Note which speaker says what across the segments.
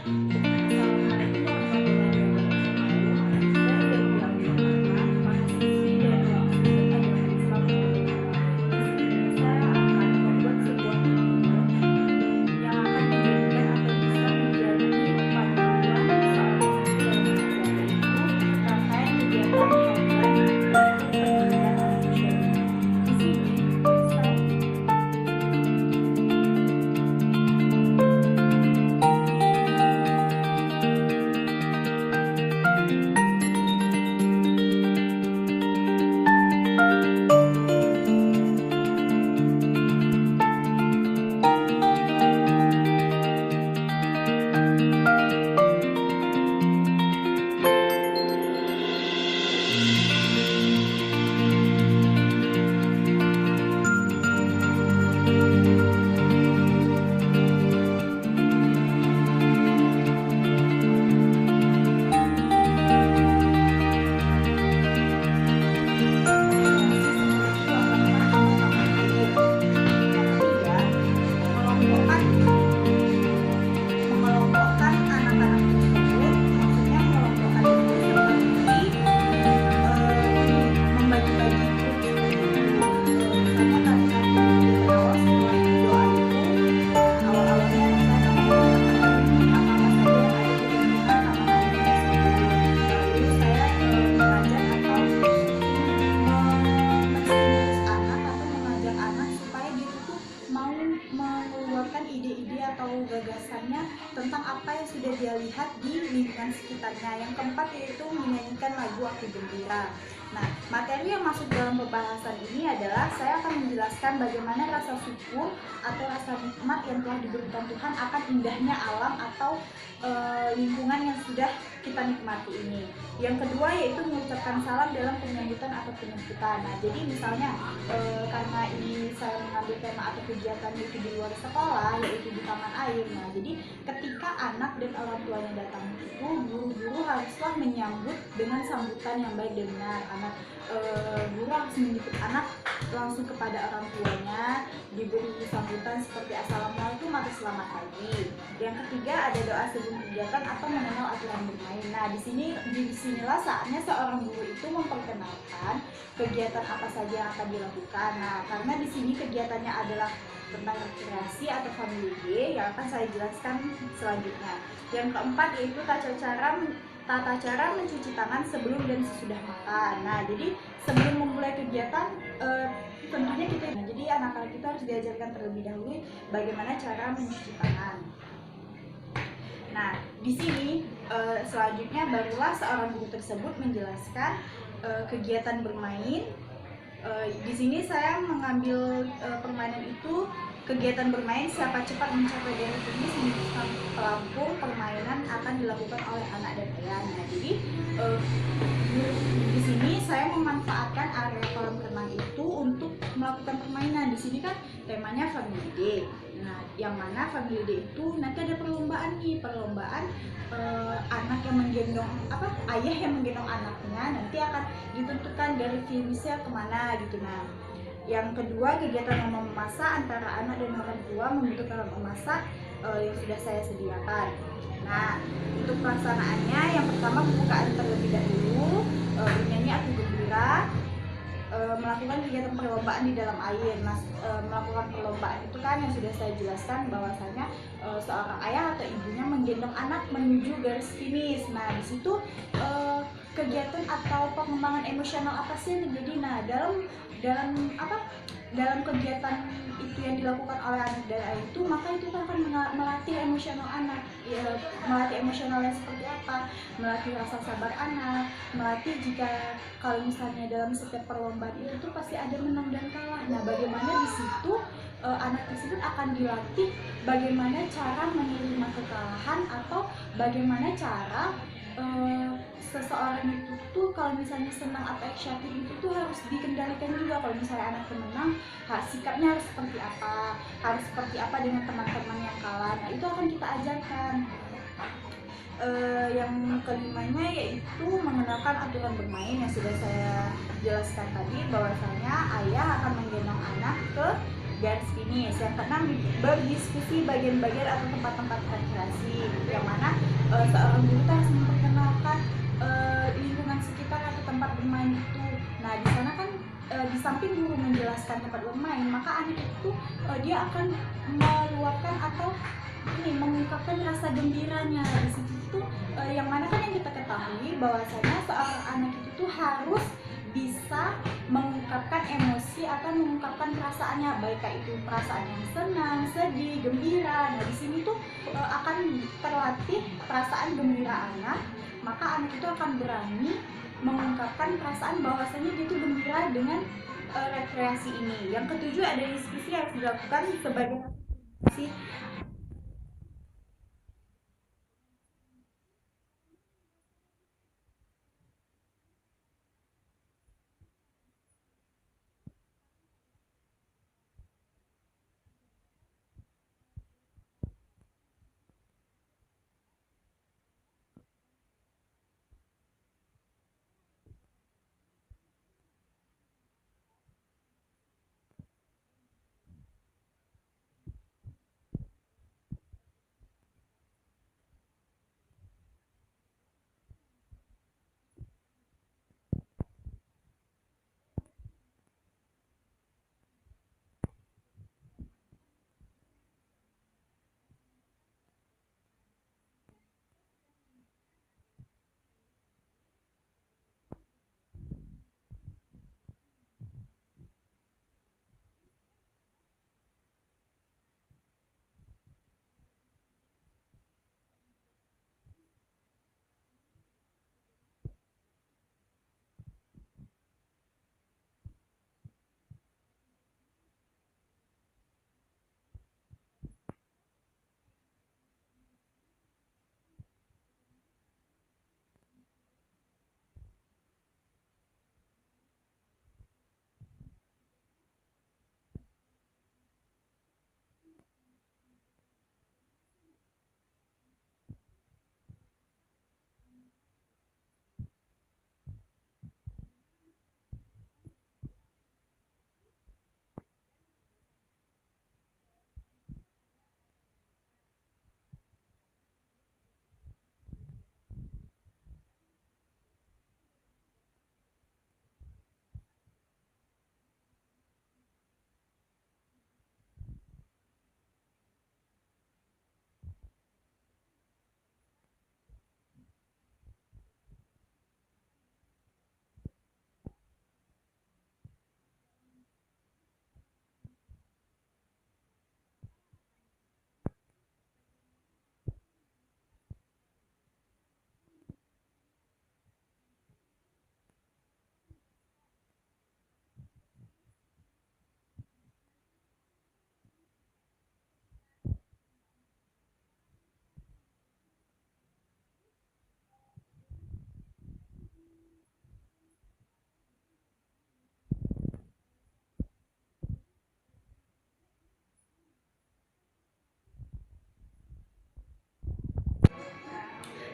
Speaker 1: Assalamualaikum warahmatullahi wabarakatuh. Saya Zainul Abidin, mahasiswi dari Fakultas Agama Islam Unpad. Di sini saya akan membuat sebuah video yang akan menjadikan atau bisa menjadi panduan seorang siswi dalam belajar itu terkait kegiatan online untuk pendidikan anak usia dini. Di sini saya mengelompokkan anak-anak tersebut, maksudnya mengelompokkan itu seperti membagi-bagi grup seperti itu. Misalnya tadi awal setelah doa itu, awal-awalnya saya akan menjelaskan apa-apa saja yang ada di lingkungan anak-anak tersebut. Lalu saya mengajak atau menstimulus anak atau mengajak anak supaya dia itu mau mengeluarkan ide-ide atau gagasannya tentang apa yang sudah dia lihat di lingkungan sekitarnya. Yang keempat yaitu menyanyikan lagu Aku Gembira. Nah, materi yang masuk dalam pembahasan ini adalah saya akan menjelaskan bagaimana rasa syukur atau rasa nikmat yang telah diberikan Tuhan akan indahnya alam atau lingkungan yang sudah kita nikmati ini. Yang kedua yaitu mengucapkan salam dalam penyambutan atau penyebutan. Nah, jadi misalnya karena ini saya mengambil tema atau kegiatan itu di luar sekolah, yaitu di taman air. Nah, jadi ketika anak dan orang tuanya datang itu, guru-guru haruslah menyambut dengan sambutan yang baik dan benar. Guru harus menyebut anak langsung kepada orang tuanya, diberi sambutan seperti assalamualaikum atau selamat pagi. Yang ketiga ada doa sebelum kegiatan atau mengenal aturan bermain. Nah, disinilah saatnya seorang guru itu memperkenalkan kegiatan apa saja yang akan dilakukan. Nah, karena di sini kegiatannya adalah tentang rekreasi atau family day yang akan saya jelaskan selanjutnya. Yang keempat yaitu tata cara mencuci tangan sebelum dan sesudah makan. Nah, jadi sebelum memulai kegiatan tentunya jadi anak-anak kita harus diajarkan terlebih dahulu bagaimana cara mencuci tangan. Nah, di sini selanjutnya barulah seorang guru tersebut menjelaskan kegiatan bermain. Di sini saya mengambil permainan itu kegiatan bermain siapa cepat mencapai garis finish menggunakan pelampung permainan akan dilakukan oleh anak dan ayah. Nah, jadi di sini saya memanfaatkan area kolam renang itu untuk melakukan permainan. Di sini kan temanya Family Day. Nah, yang mana Family Day itu nanti ada perlombaan nih, anak yang menggendong ayah yang menggendong anaknya nanti akan ditentukan dari finishnya kemana gitu. Nah, yang kedua kegiatan memasak antara anak dan orang tua membentuk alat memasak yang sudah saya sediakan. Nah, untuk pelaksanaannya yang pertama pembukaan terlebih dahulu, bernyanyi Aku Gembira, melakukan kegiatan perlombaan di dalam air. Nah, melakukan perlombaan itu kan yang sudah saya jelaskan bahwasanya seorang ayah atau ibunya menggendong anak menuju garis finish. Nah, di situ kegiatan atau pengembangan emosional apa sih yang terjadi? Nah, dalam kegiatan itu yang dilakukan oleh anak dan ayah itu, maka itu akan melatih emosional anak, melatih emosionalnya seperti apa, melatih rasa sabar anak, melatih jika kalau misalnya dalam setiap perlombaan itu tuh pasti ada menang dan kalah. Nah, bagaimana di situ anak tersebut akan dilatih bagaimana cara menerima kekalahan atau bagaimana cara seseorang itu tuh kalau misalnya senang atau excited itu tuh harus dikendalikan juga. Kalau misalnya anak menang, sikapnya harus seperti apa dengan teman-teman yang kalah. Nah, itu akan kita ajarkan. Yang kelimanya yaitu mengenalkan aturan bermain yang sudah saya jelaskan tadi, bahwasanya ayah akan menggendong anak ke garis finish. Yang keenam, berdiskusi bagian-bagian atau tempat-tempat rekreasi, yang mana seorang guru harus memperkenalkan lingkungan sekitar atau tempat bermain itu. Nah di sana kan di samping guru menjelaskan tempat bermain, maka anak itu dia akan meluapkan atau ini mengungkapkan rasa gembiranya di situ tuh, yang mana kan yang kita ketahui bahwasanya seorang anak itu tuh harus bisa mengungkapkan emosi atau mengungkapkan perasaannya, baik itu perasaan yang senang, sedih, gembira. Nah di sini tuh akan terlatih perasaan gembira anak, maka anak itu akan berani mengungkapkan perasaan bahwasanya dia itu gembira dengan rekreasi ini. Yang ketujuh ada diskusi yang harus dilakukan sebagai si.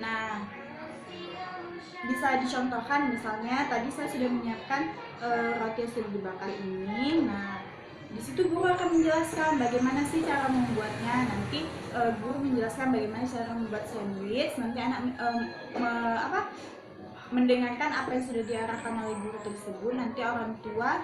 Speaker 1: Nah, bisa dicontohkan misalnya tadi saya sudah menyiapkan roti yang sudah dibakar ini. Nah, di situ guru akan menjelaskan bagaimana sih cara membuatnya. Nanti guru menjelaskan bagaimana cara membuat sandwich. Nanti anak mendengarkan apa yang sudah diarahkan oleh guru tersebut. Nanti orang tua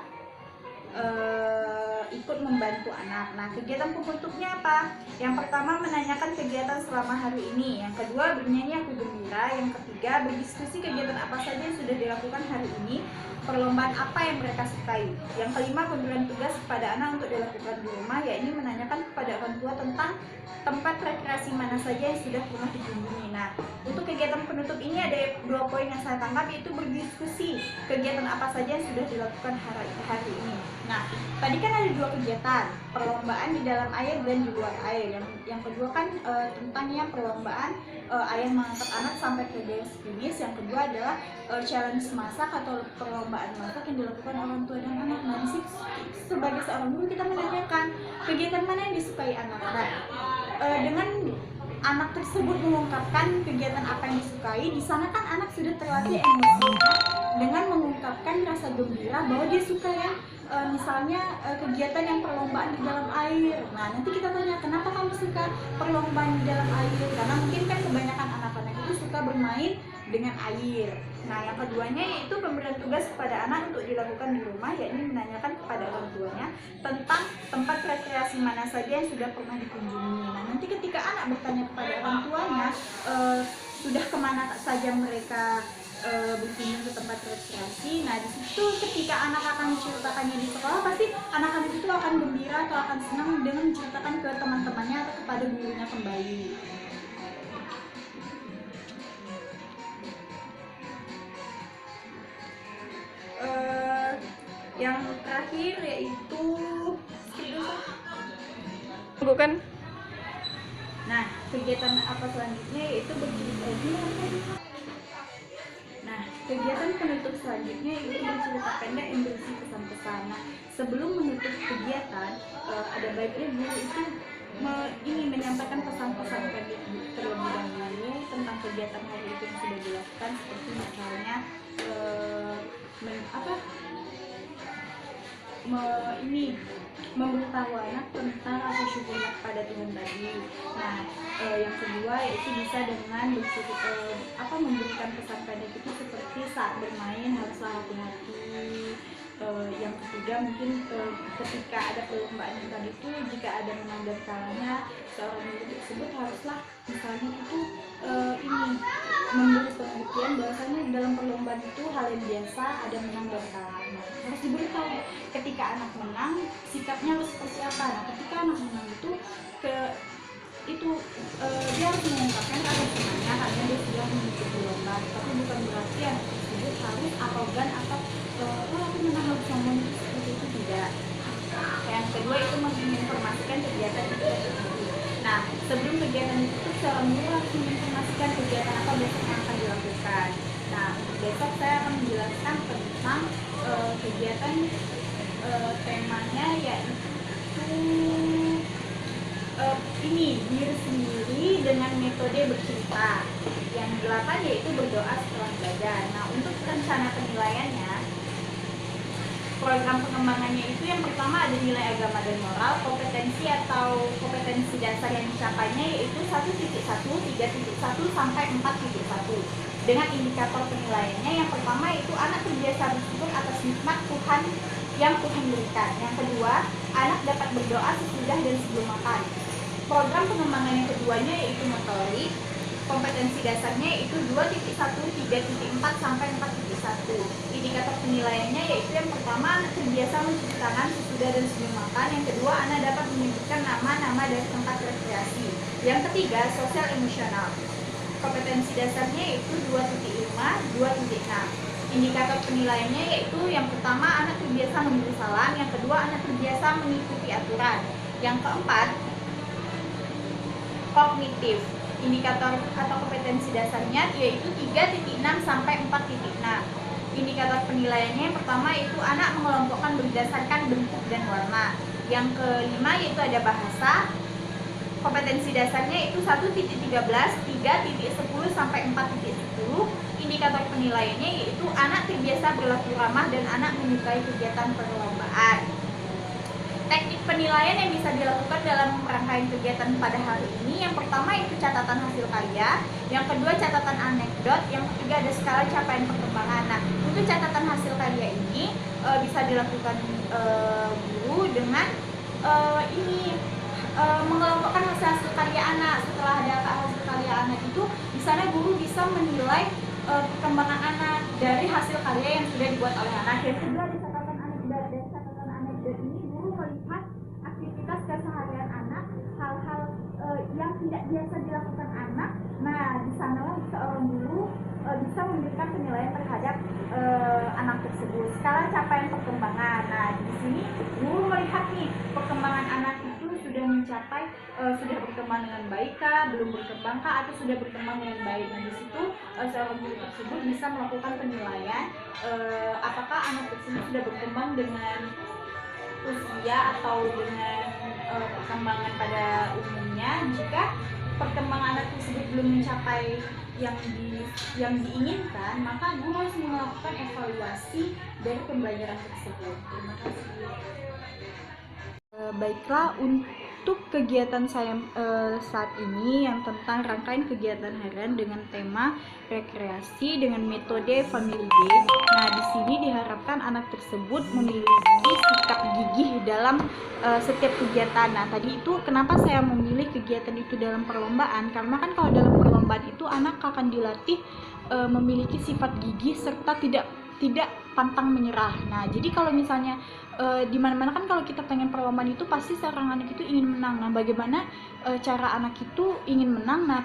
Speaker 1: ikut membantu anak. Nah, kegiatan pembentuknya apa? Yang pertama menanyakan kegiatan selama hari ini. Yang kedua bernyanyi aku gembira. Yang ketiga berdiskusi kegiatan apa saja yang sudah dilakukan hari ini. Perlombaan apa yang mereka sukai. Yang kelima pemberian tugas kepada anak untuk dilakukan di rumah, yaitu menanyakan kepada orang tua tentang tempat rekreasi mana saja yang sudah pernah dikunjungi. Nah, untuk kegiatan penutup ini ada 2 poin yang saya tangkap, yaitu berdiskusi kegiatan apa saja yang sudah dilakukan hari ini. Nah, tadi kan ada 2 kegiatan, perlombaan di dalam air dan di luar air. Yang kedua kan tentang yang perlombaan ayah mengangkat anak sampai ke garis finish. Yang kedua adalah challenge masak atau perlombaan masak yang dilakukan orang tua dan anak. Nah, di situ sebagai seorang guru kita menanyakan kegiatan mana yang disukai anak. Nah, dengan anak tersebut mengungkapkan kegiatan apa yang disukai, di sana kan anak sudah terlatih emosinya dengan mengungkapkan rasa gembira bahwa dia suka ya misalnya kegiatan yang perlombaan di dalam air. Nah, nanti kita tanya kenapa kamu suka perlombaan di dalam air, karena mungkin kan kebanyakan anak-anak bermain dengan air. Nah, yang keduanya yaitu pemberian tugas kepada anak untuk dilakukan di rumah, yakni menanyakan kepada orang tuanya tentang tempat rekreasi mana saja yang sudah pernah dikunjungi. Nah, nanti ketika anak bertanya kepada orang tuanya sudah kemana saja mereka berkunjung ke tempat rekreasi. Nah, di situ ketika anak akan menceritakannya di sekolah, pasti anak-anak itu akan gembira atau akan senang dengan menceritakan ke teman-temannya atau kepada gurunya kembali. Yang terakhir yaitu
Speaker 2: bukan.
Speaker 1: Nah, kegiatan apa selanjutnya yaitu kegiatan penutup selanjutnya yaitu bercerita pendek yang berisi pesan-pesan. Nah, sebelum menutup kegiatan, ada baiknya guru itu ini menyampaikan pesan-pesan pendek terlebih dahulu tentang kegiatan hari itu yang sudah dilakukan, seperti misalnya memberitahu anak tentang rasa syukur pada Tuhan tadi. Nah, yang kedua yaitu bisa dengan memberikan pesan pendek itu seperti saat bermain haruslah hati-hati. Yang ketiga mungkin ketika ada perlombaan yang tadi itu, jika ada menang dan kalahnya, seorang guru tersebut haruslah misalnya itu memberi pengertian bahwasanya dalam perlombaan itu hal yang biasa, ada menang dan kalah. Nah, harus diberitahu ketika anak menang sikapnya harus seperti apa. Nah, ketika anak menang itu dia harus mengungkapkan rasa senangnya karena dia sudah mengikuti lomba, tapi bukan berarti anak tersebut harus arogan atau aku menang harus ngomong seperti itu, tidak. Yang kedua itu menginformasikan kegiatan itu. Nah, sebelum kegiatan itu seorang guru harus menginformasikan kegiatan apa besok yang akan dilakukan. Nah, besok saya akan menjelaskan tentang kegiatan temanya yaitu diri sendiri dengan metode bercerita. Yang 8 yaitu berdoa setelah belajar. Nah, untuk rencana penilaiannya, program pengembangannya itu yang pertama ada nilai agama dan moral, kompetensi atau kompetensi dasar yang dicapainya yaitu 1.1, 3.1 sampai 4.1. Dengan indikator penilaiannya, yang pertama itu anak terbiasa bersyukur atas nikmat Tuhan yang Tuhan berikan. Yang kedua, anak dapat berdoa sesudah dan sebelum makan. Program pengembangan yang keduanya yaitu motorik, kompetensi dasarnya yaitu 2.1, 3.4 sampai 4.1. Indikator penilaiannya yaitu yang pertama anak terbiasa mencuci tangan sesudah dan sebelum makan. Yang kedua, anak dapat menyebutkan nama-nama dari tempat rekreasi. Yang ketiga, sosial emosional. Kompetensi dasarnya yaitu 2.5, 2.6. Indikator penilaiannya yaitu yang pertama anak terbiasa memberi salam, yang kedua anak terbiasa mengikuti aturan. Yang keempat, kognitif. Indikator atau kompetensi dasarnya yaitu 3.6 sampai 4.6. Indikator penilaiannya yang pertama yaitu anak mengelompokkan berdasarkan bentuk dan warna. Yang kelima yaitu ada bahasa. Kompetensi dasarnya itu 1.13, 3.10 sampai 4.10. Indikator penilaiannya yaitu anak terbiasa berlaku ramah dan anak menyukai kegiatan perlombaan. Teknik penilaian yang bisa dilakukan dalam rangkaian kegiatan pada hari ini, yang pertama itu catatan hasil karya, yang kedua catatan anekdot, yang ketiga ada skala capaian perkembangan. Nah, untuk catatan hasil karya ini bisa dilakukan guru dengan mengelompokkan hasil karya anak. Setelah ada hasil karya anak itu, di sana guru bisa menilai perkembangan anak dari hasil karya yang sudah dibuat oleh anak. Yang kedua di catatan anekdot, dan catatan anekdot ini guru melihat aktivitas keseharian anak, hal-hal yang tidak biasa dilakukan anak. Nah, di sanalah seorang guru bisa memberikan penilaian terhadap anak tersebut. Skala capaian perkembangan. Nah, di sini guru melihat nih perkembangan anak itu sudah mencapai, sudah berkembang dengan baik kah, belum berkembang kah, atau sudah berkembang dengan baik. Nah, di situ seorang guru tersebut bisa melakukan penilaian apakah anak tersebut sudah berkembang dengan usia atau dengan perkembangan pada umumnya. Jika perkembangan anak tersebut belum mencapai yang diinginkan, maka guru harus melakukan evaluasi dari pembelajaran tersebut. Terima kasih. Baiklah, untuk kegiatan saya saat ini yang tentang rangkaian kegiatan harian dengan tema rekreasi dengan metode Family Day. Nah, di sini diharapkan anak tersebut memiliki sikap gigih dalam setiap kegiatan. Nah, tadi itu kenapa saya memilih kegiatan itu dalam perlombaan? Karena kan kalau dalam perlombaan itu anak akan dilatih memiliki sifat gigih serta tidak pantang menyerah. Nah, jadi kalau misalnya di mana-mana kan kalau kita pengen perlombaan itu pasti seorang anak itu ingin menang. Nah, bagaimana cara anak itu ingin menang? Nah,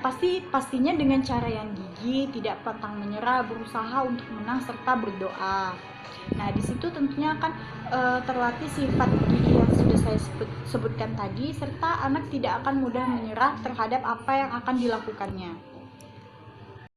Speaker 1: pastinya dengan cara yang gigih, tidak pantang menyerah, berusaha untuk menang serta berdoa. Nah, di situ tentunya akan terlatih sifat gigih yang sudah saya sebutkan tadi, serta anak tidak akan mudah menyerah terhadap apa yang akan dilakukannya.